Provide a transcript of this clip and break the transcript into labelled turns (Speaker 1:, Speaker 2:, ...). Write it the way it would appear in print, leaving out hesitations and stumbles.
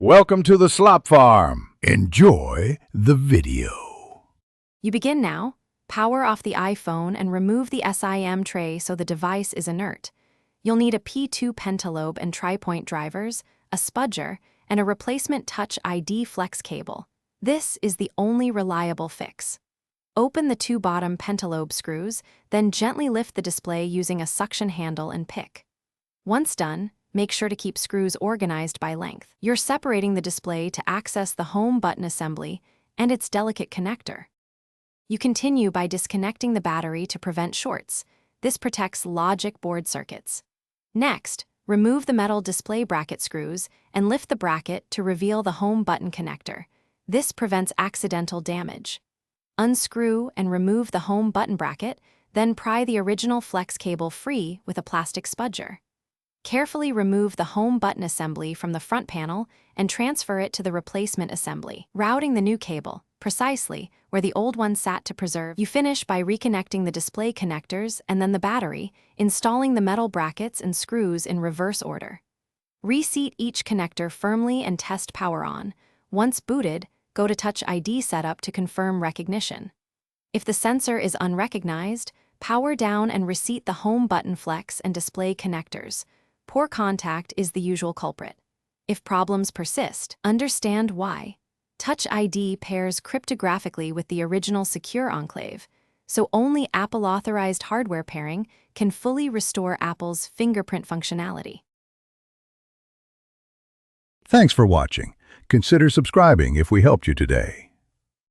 Speaker 1: Welcome to the Slop Farm. Enjoy the video.
Speaker 2: You begin now. Power off the iPhone and remove the SIM tray so the device is inert. You'll need a P2 pentalobe and tri-point drivers, a spudger, and a replacement Touch ID flex cable. This is the only reliable fix. Open the two bottom pentalobe screws, then gently lift the display using a suction handle and pick. Once done, make sure to keep screws organized by length. You're separating the display to access the home button assembly and its delicate connector. You continue by disconnecting the battery to prevent shorts. This protects logic board circuits. Next, remove the metal display bracket screws and lift the bracket to reveal the home button connector. This prevents accidental damage. Unscrew and remove the home button bracket, then pry the original flex cable free with a plastic spudger. Carefully remove the home button assembly from the front panel and transfer it to the replacement assembly, routing the new cable precisely where the old one sat to preserve. You finish by reconnecting the display connectors and then the battery, installing the metal brackets and screws in reverse order. Reseat each connector firmly and test power on. Once booted, go to Touch ID setup to confirm recognition. If the sensor is unrecognized, power down and reseat the home button flex and display connectors. Poor contact is the usual culprit. If problems persist, understand why. Touch ID pairs cryptographically with the original secure enclave, so only Apple-authorized hardware pairing can fully restore Apple's fingerprint functionality.
Speaker 1: Thanks for watching. Consider subscribing if we helped you today.